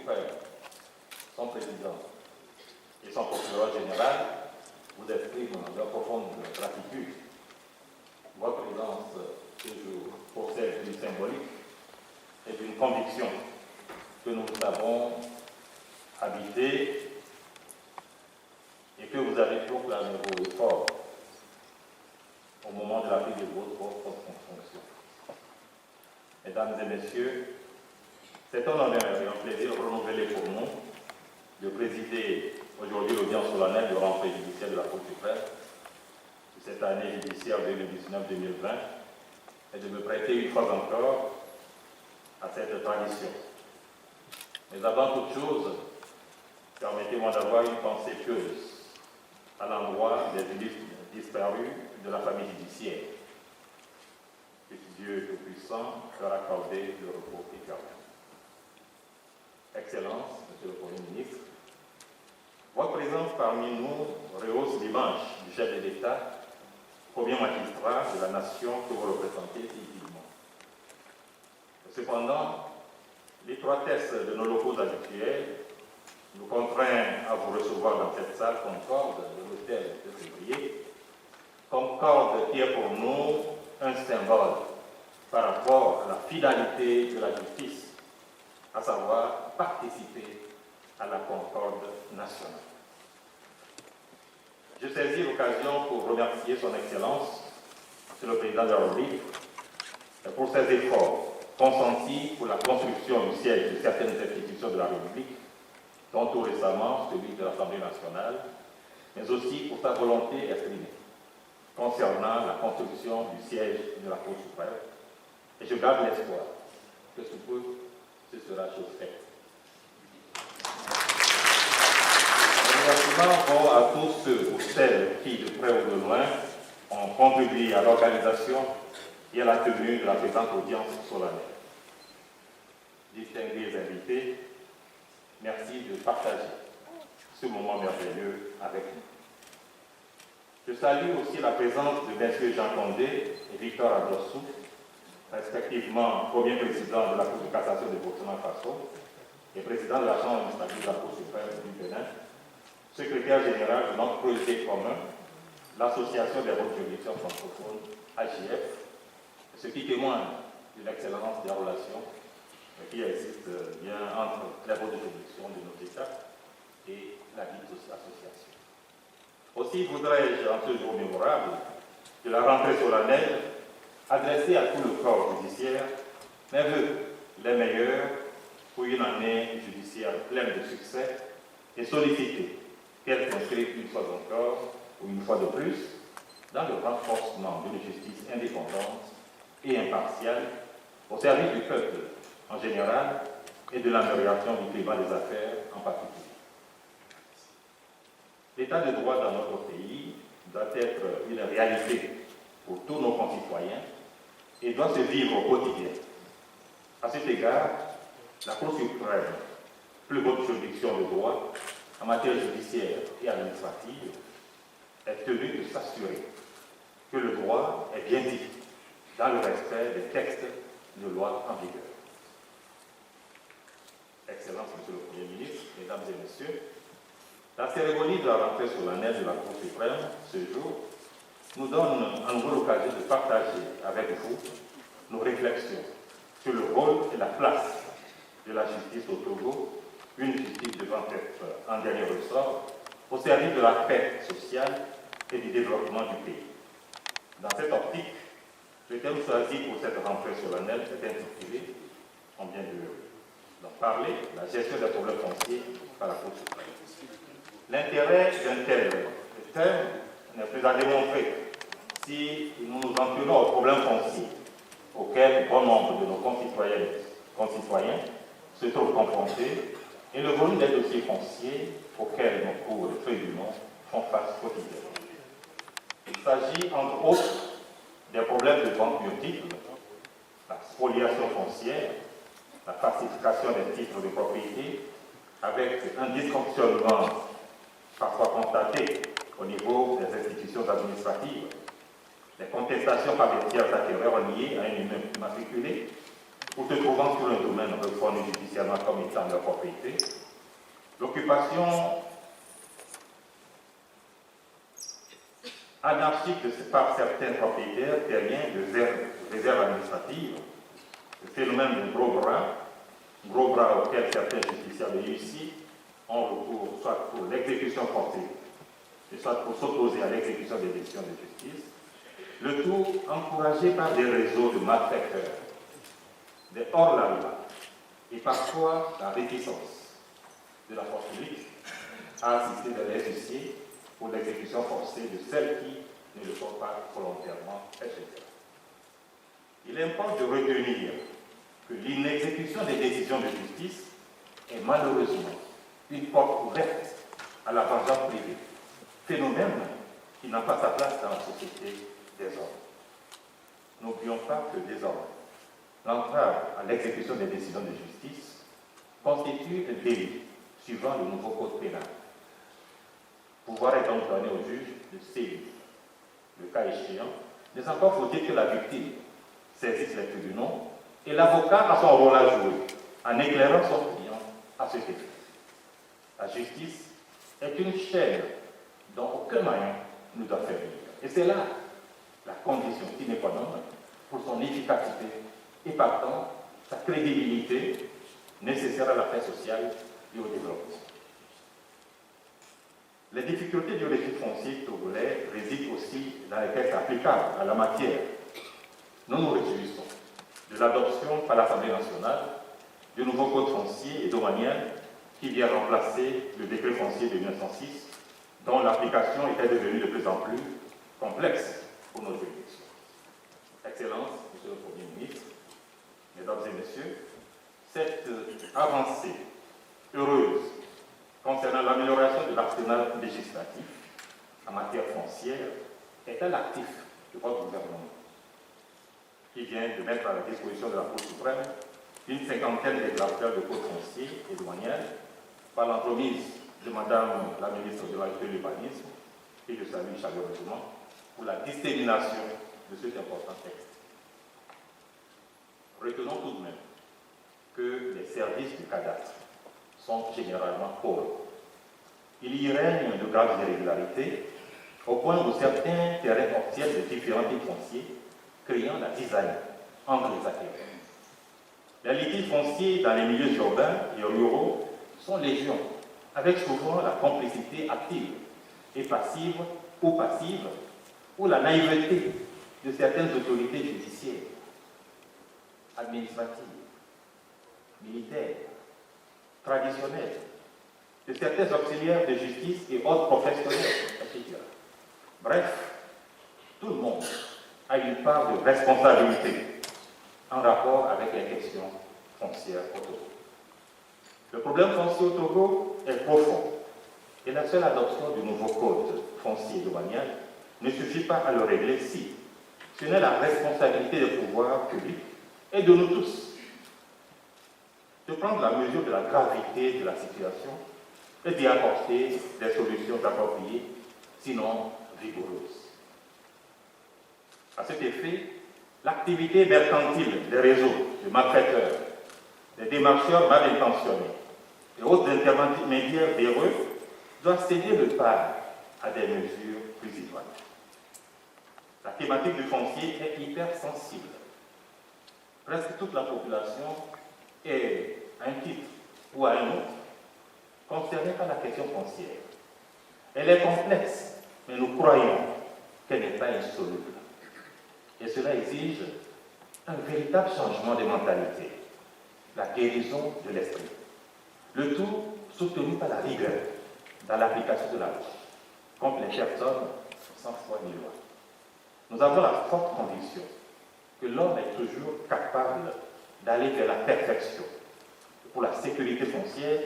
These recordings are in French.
suprême, son président et son procureur général vous expriment leur profonde gratitude. Votre présence ce jour possède une symbolique et d'une conviction que nous avons habité et que vous avez proclamé vos efforts au moment de la prise de votre fonction. Mesdames et messieurs, c'est un honneur et un plaisir renouvelé pour nous de présider aujourd'hui l'audience solennelle de rentrée judiciaire de la Cour suprême de cette année judiciaire 2019-2020 et de me prêter une fois encore à cette tradition. Mais avant toute chose, permettez-moi d'avoir une pensée pieuse à l'endroit des illustres disparus de la famille judiciaire. Que Dieu Tout-Puissant leur accorde le repos éternel. Excellence, Monsieur le Premier ministre, votre présence parmi nous rehausse l'image du chef de l'État, premier magistrat de la nation que vous représentez si dignement. Cependant, l'étroitesse de nos locaux habituels nous contraint à vous recevoir dans cette salle concorde de l'hôtel de février, concorde qui est pour nous un symbole par rapport à la finalité de la justice, à savoir participer à la concorde nationale. Je saisis l'occasion pour remercier son Excellence, Monsieur le Président de la République, pour ses efforts consentis pour la construction du siège de certaines institutions de la République, dont tout récemment celui de l'Assemblée nationale, mais aussi pour sa volonté exprimée concernant la construction du siège de la Cour suprême. Et je garde l'espoir que sous peu, ce sera chose faite. Les remerciements vont à tous ceux ou celles qui, de près ou de loin, ont contribué à l'organisation et à la tenue de la présente audience solennelle. Distingués invités, merci de partager ce moment merveilleux avec nous. Je salue aussi la présence de M. Jean Condé et Victor Adossou, respectivement premier président de la Cour de cassation de Burkina Faso et président de la Chambre administrative de la Cour suprême du Bénin, secrétaire général de notre projet commun, l'Association des hautes juridictions francophones, AJF, ce qui témoigne de l'excellence des relations qui existe bien entre les hautes juridictions de nos États et la dite association. Aussi voudrais-je, en ce jour mémorable de la rentrée solennelle, adresser à tout le corps judiciaire mes vœux les meilleurs pour une année judiciaire pleine de succès et solliciter qu'elle s'inscrive une fois encore, ou une fois de plus, dans le renforcement d'une justice indépendante et impartiale au service du peuple en général et de l'amélioration du climat des affaires en particulier. L'état de droit dans notre pays doit être une réalité pour tous nos concitoyens et doit se vivre au quotidien. À cet égard, la Cour suprême, plus haute juridiction de droit en matière judiciaire et administrative, est tenue de s'assurer que le droit est bien dit dans le respect des textes de loi en vigueur. Excellence, Monsieur le Premier ministre, Mesdames et Messieurs, la cérémonie de la rentrée solennelle de la Cour suprême, ce jour, nous donne à nouveau l'occasion de partager avec vous nos réflexions sur le rôle et la place de la justice au Togo, une justice devant être en dernier ressort au service de la paix sociale et du développement du pays. Dans cette optique, le thème choisi pour cette rentrée solennelle est intitulé, on vient d'en parler, la gestion des problèmes fonciers par la Cour suprême. L'intérêt d'un tel thème n'est plus à démontrer si nous nous en tenons aux problèmes fonciers auxquels bon nombre de nos concitoyens se trouvent confrontés et le volume des dossiers fonciers auxquels nos cours de tribunaux font face quotidiennement. Il s'agit entre autres des problèmes de vente multiples, la spoliation foncière, la falsification des titres de propriété, avec un dysfonctionnement parfois constaté au niveau des institutions administratives, les contestations par des tiers acquéreurs liées à un immeuble immatriculé ou se trouvant sur un domaine domaines reconnus judiciairement comme étant leur propriété. L'occupation anarchique par certains propriétaires terriens de réserves administratives, le phénomène de gros bras auxquels certains justiciables ici ont recours soit pour l'exécution forcée, soit pour s'opposer à l'exécution des décisions de justice, le tout encouragé par des réseaux de malfaiteurs, des hors-la-loi et parfois la réticence de la force publique à assister des huissiers pour l'exécution forcée de celles qui ne le sont pas volontairement, etc. Il importe de retenir que l'inexécution des décisions de justice est malheureusement une porte ouverte à la vengeance privée, phénomène qui n'a pas sa place dans la société des hommes. N'oublions pas que désormais, l'entrave à l'exécution des décisions de justice constitue un délit suivant le nouveau code pénal. Pouvoir est donc donné au juge de saisir. Le cas échéant, mais encore faut-il que la victime saisisse les tribunaux et l'avocat a son rôle à jouer en éclairant son client à ce effet. La justice est une chaîne dont aucun maillon ne doit faire vivre. Et c'est là la condition sine qua non pour son efficacité et partant sa crédibilité nécessaire à la paix sociale et au développement. Les difficultés du régime foncier togolais résident aussi dans les textes applicables à la matière. Nous nous réjouissons de l'adoption par l'Assemblée nationale du nouveau code foncier et domanial qui vient remplacer le décret foncier de 1906, dont l'application était devenue de plus en plus complexe pour nos juridictions. Excellences, Monsieur le Premier ministre, Mesdames et Messieurs, cette avancée heureuse concernant l'amélioration de l'arsenal législatif en matière foncière est à l'actif de votre gouvernement, qui vient de mettre à la disposition de la Cour suprême une cinquantaine d'exemplaires de code foncier et douanial par l'entremise de Madame la ministre de l'Urbanisme et de salue chaleureusement pour la dissémination de cet important texte. Retenons tout de même que les services du cadastre sont généralement pauvres. Il y règne de graves irrégularités au point où certains terrains officiels de différents types fonciers créant la design entre les acquéreurs. Les litiges fonciers dans les milieux urbains et ruraux sont légion, avec souvent la complicité active et passive ou la naïveté de certaines autorités judiciaires, administratives, militaires, traditionnelles, de certains auxiliaires de justice et autres professionnels, etc. Bref, tout le monde a une part de responsabilité en rapport avec les questions foncières au Togo. Le problème foncier au Togo est profond et la seule adoption du nouveau code foncier douanial ne suffit pas à le régler si ce n'est la responsabilité des pouvoirs publics et de nous tous de prendre la mesure de la gravité de la situation et d'y apporter des solutions appropriées, sinon rigoureuses. À cet effet, l'activité mercantile des réseaux de malfaiteurs, des démarcheurs mal intentionnés et autres intermédiaires véreux doit céder le pas à des mesures plus idoines. La thématique du foncier est hypersensible. Presque toute la population est, à un titre ou à un autre, concernée par la question foncière. Elle est complexe, mais nous croyons qu'elle n'est pas insoluble. Et cela exige un véritable changement de mentalité, la guérison de l'esprit. Le tout soutenu par la rigueur dans l'application de la loi, contre les personnes sans foi ni loi. Nous avons la forte conviction que l'homme est toujours capable d'aller vers la perfection. Pour la sécurité foncière,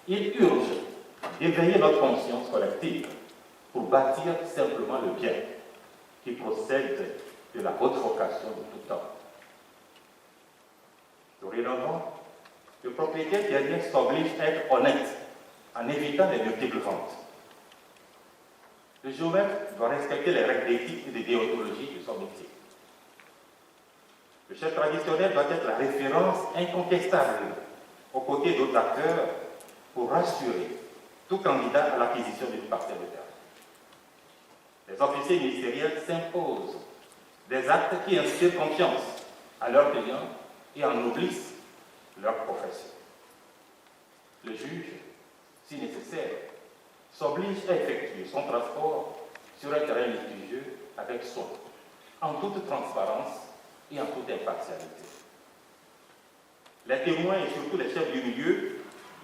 il urge d'éveiller notre conscience collective pour bâtir simplement le bien qui procède de la haute vocation de tout temps. Dorénavant, le propriétaire terrien s'oblige à être honnête en évitant les multiples ventes. Le géomètre doit respecter les règles d'éthique et de déontologie de son métier. Le chef traditionnel doit être la référence incontestable aux côtés d'autres acteurs pour rassurer tout candidat à l'acquisition d'une parcelle de terre. Les officiers ministériels s'imposent des actes qui inspirent confiance à leurs clients et ennoblissent leur profession. Le juge, si nécessaire, s'oblige à effectuer son transport sur un terrain litigieux avec soin, en toute transparence et en toute impartialité. Les témoins et surtout les chefs du milieu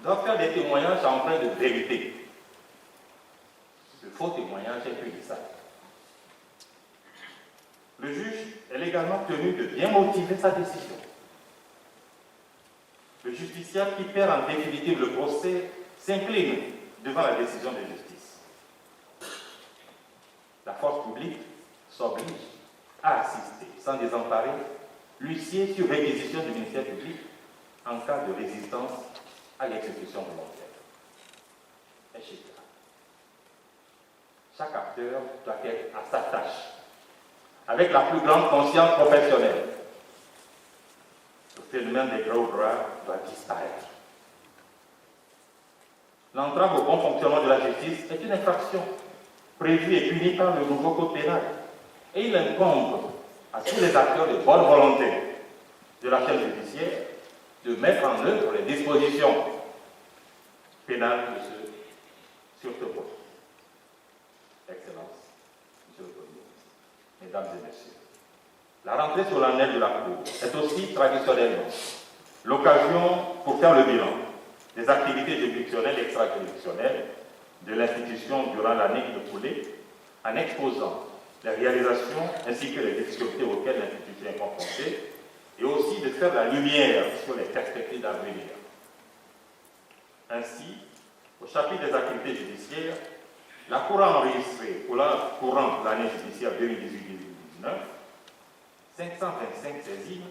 doivent faire des témoignages empreints de vérité. Le faux témoignage est punissable. Le juge est également tenu de bien motiver sa décision. Le justiciable qui perd en définitive le procès s'incline devant la décision de justice. La force publique s'oblige à assister sans désemparer l'huissier sur réquisition du ministère public en cas de résistance à l'exécution volontaire. Etc. Chaque acteur doit être à sa tâche, avec la plus grande conscience professionnelle. Le phénomène des gros bras doit disparaître. L'entrave au bon fonctionnement de la justice est une infraction prévue et punie par le nouveau code pénal. Et il incombe à tous les acteurs de bonne volonté de la chaîne judiciaire de mettre en œuvre les dispositions pénales de ce sûreté. Excellence, Monsieur le Premier ministre, Mesdames et Messieurs, la rentrée solennelle de la Cour est aussi traditionnellement l'occasion pour faire le bilan des activités juridictionnelles et extra-juridictionnelles de l'institution durant l'année écoulée, en exposant les réalisations ainsi que les difficultés auxquelles l'institution est confrontée, et aussi de faire la lumière sur les perspectives d'avenir. Ainsi, au chapitre des activités judiciaires, la Cour a enregistré pour la courante l'année judiciaire 2018-2019 525 saisines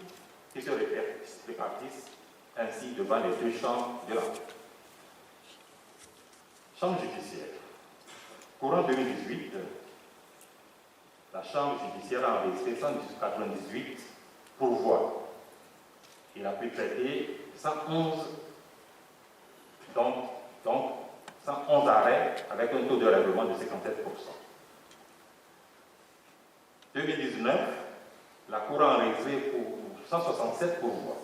qui se répartissent ainsi devant les deux chambres de la Cour. Chambre judiciaire. Courant 2018, la Chambre judiciaire a enregistré 198 pourvois. Il a pu traiter 111, donc 111 arrêts avec un taux de règlement de 57%. 2019, la Cour a enregistré pour 167 pourvois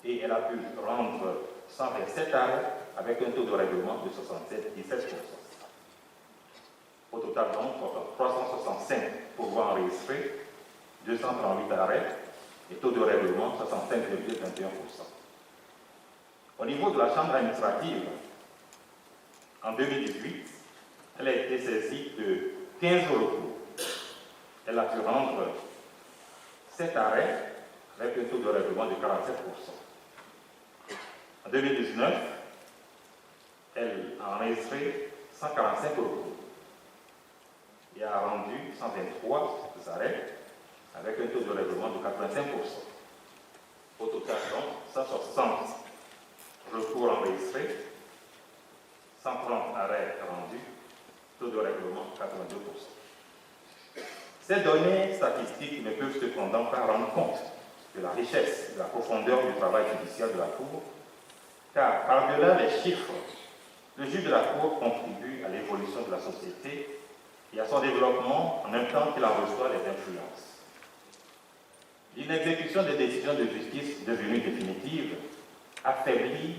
et elle a pu rendre 127 arrêts avec un taux de règlement de 17%. Au total, donc, 365 pourvois enregistrés, 238 arrêts et taux de règlement 65,21%. Au niveau de la Chambre administrative, en 2018, elle a été saisie de 15 recours. Elle a pu rendre 7 arrêts avec un taux de règlement de 47%. En 2019, elle a enregistré 145 recours et a rendu 123 arrêts avec un taux de règlement de 85%. Au total, donc, 160 recours enregistrés, 130 arrêts rendus, taux de règlement 82%. Ces données statistiques ne peuvent cependant pas rendre compte de la richesse et de la profondeur du travail judiciaire de la Cour, car par-delà les chiffres, le juge de la Cour contribue à l'évolution de la société et à son développement en même temps qu'il en reçoit les influences. L'inexécution des décisions de justice devenues définitives affaiblit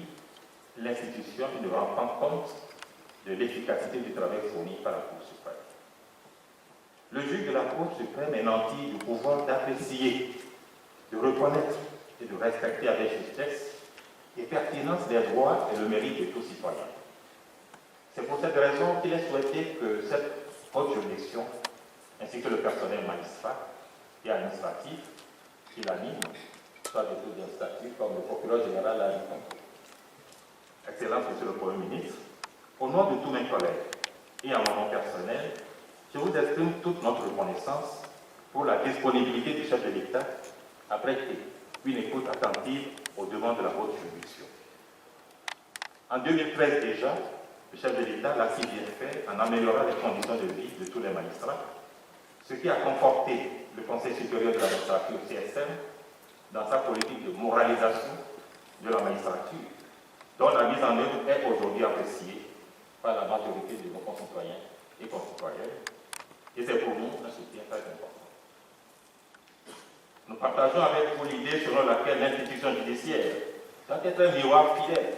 l'institution et ne rend pas compte de l'efficacité du travail fourni par la Cour suprême. Le juge de la Cour suprême est nanti du pouvoir d'apprécier, de reconnaître et de respecter avec justesse et pertinence les droits et le mérite de tout citoyen. C'est pour cette raison qu'il est souhaité que cette haute juridiction, ainsi que le personnel magistrat et administratif qui l'anime, soit doté d'un statut comme le procureur général l'a dit. Excellence, Monsieur le Premier ministre, au nom de tous mes collègues et en mon nom personnel, je vous exprime toute notre reconnaissance pour la disponibilité du chef de l'État à prêter une écoute attentive aux demandes de la haute juridiction. En 2013 déjà, le chef de l'État l'a si bien fait en améliorant les conditions de vie de tous les magistrats, ce qui a conforté le Conseil supérieur de la magistrature, CSM, dans sa politique de moralisation de la magistrature, dont la mise en œuvre est aujourd'hui appréciée par la majorité de nos concitoyens et concitoyennes, et c'est pour nous un soutien très important. Nous partageons avec vous l'idée selon laquelle l'institution judiciaire doit être un miroir fidèle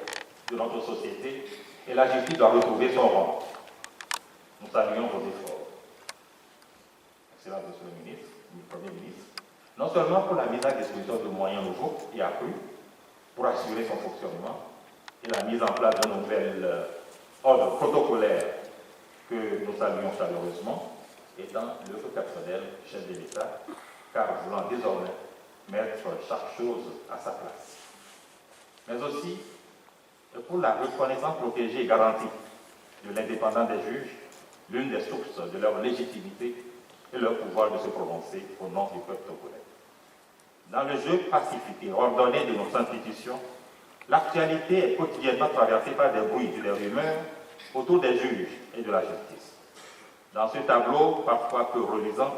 de notre société et la justice doit retrouver son rang. Nous saluons vos efforts. Excellent Monsieur le ministre, le Premier ministre, non seulement pour la mise à disposition de moyens nouveaux et accrus pour assurer son fonctionnement et la mise en place d'un nouvel ordre protocolaire que nous saluons chaleureusement, étant l'œuvre personnel du chef de l'État, car voulant désormais mettre chaque chose à sa place. Mais aussi pour la reconnaissance protégée et garantie de l'indépendance des juges, l'une des sources de leur légitimité et leur pouvoir de se prononcer au nom du peuple togolais. Dans le jeu pacifique et ordonné de nos institutions, l'actualité est quotidiennement traversée par des bruits et des rumeurs autour des juges et de la justice. Dans ce tableau, parfois peu reluisant,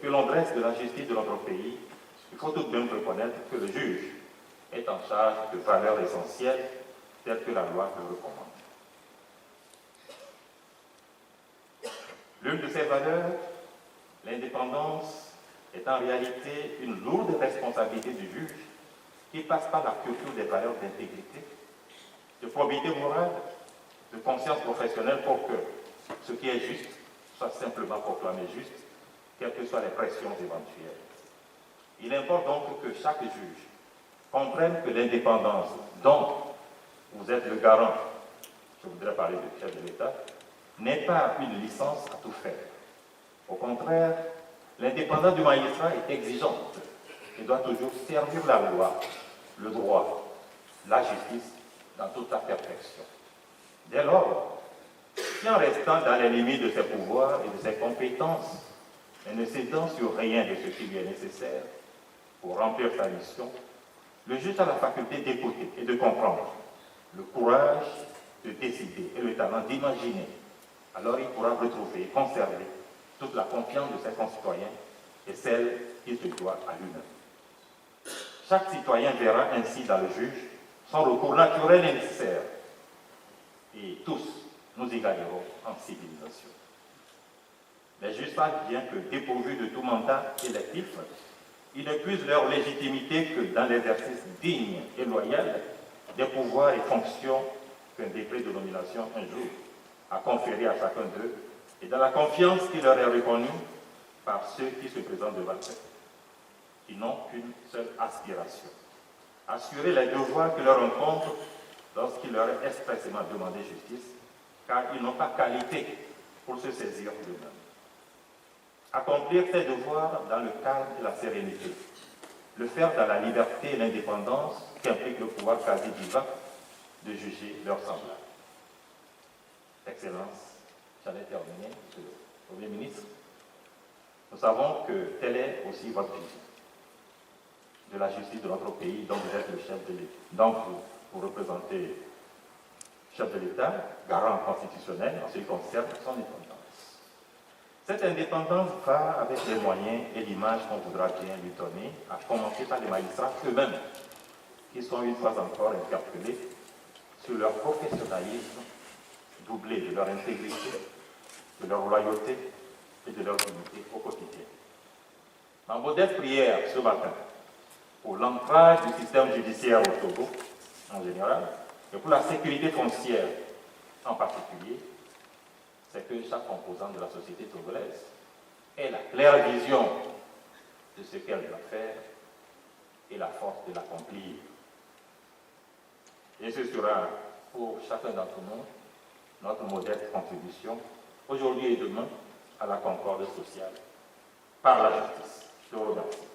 que l'on dresse de la justice de notre pays, il faut tout de même reconnaître que le juge est en charge de valeurs essentielles telles que la loi le recommande. L'une de ces valeurs, l'indépendance, est en réalité une lourde responsabilité du juge qui passe par la culture des valeurs d'intégrité, de probité morale, de conscience professionnelle pour que ce qui est juste soit simplement proclamé juste, quelles que soient les pressions éventuelles. Il importe donc que chaque juge comprenne que l'indépendance dont vous êtes le garant, je voudrais parler du chef de l'État, n'est pas une licence à tout faire. Au contraire, l'indépendance du magistrat est exigeante et doit toujours servir la loi, le droit, la justice dans toute sa perfection. Dès lors, si en restant dans les limites de ses pouvoirs et de ses compétences, et ne cédant sur rien de ce qui lui est nécessaire pour remplir sa mission, le juge a la faculté d'écouter et de comprendre, le courage de décider et le talent d'imaginer. Alors il pourra retrouver et conserver toute la confiance de ses concitoyens et celle qu'il se doit à lui-même. Chaque citoyen verra ainsi dans le juge son recours naturel et nécessaire. Et tous, nous y gagnerons en civilisation. Les juges savent bien que, dépourvus de tout mandat électif, ils ne puisent leur légitimité que dans l'exercice digne et loyal des pouvoirs et fonctions qu'un décret de nomination un jour a conféré à chacun d'eux et dans la confiance qui leur est reconnue par ceux qui se présentent devant eux, qui n'ont qu'une seule aspiration, assurer les devoirs qui leur incombent lorsqu'il leur est expressément demandé justice, car ils n'ont pas qualité pour se saisir d'eux-mêmes. Accomplir ces devoirs dans le calme et la sérénité, le faire dans la liberté et l'indépendance qu'implique le pouvoir quasi divin de juger leurs semblables. Excellence, j'allais terminer, Monsieur le Premier ministre. Nous savons que telle est aussi votre vision de la justice de notre pays, dont vous êtes le chef de l'État. Donc, vous représentez le chef de l'État, garant constitutionnel en ce qui concerne son indépendance. Cette indépendance va avec les moyens et l'image qu'on voudra bien lui donner, à commencer par les magistrats eux-mêmes, qui sont une fois encore interpellés sur leur professionnalisme, doublé de leur intégrité, de leur loyauté et de leur dignité au quotidien. Ma modeste prière ce matin, pour l'ancrage du système judiciaire au Togo en général, et pour la sécurité foncière en particulier, c'est que chaque composant de la société togolaise ait la claire vision de ce qu'elle doit faire et la force de l'accomplir. Et ce sera pour chacun d'entre nous notre modeste contribution, aujourd'hui et demain, à la concorde sociale par la justice. Je vous remercie.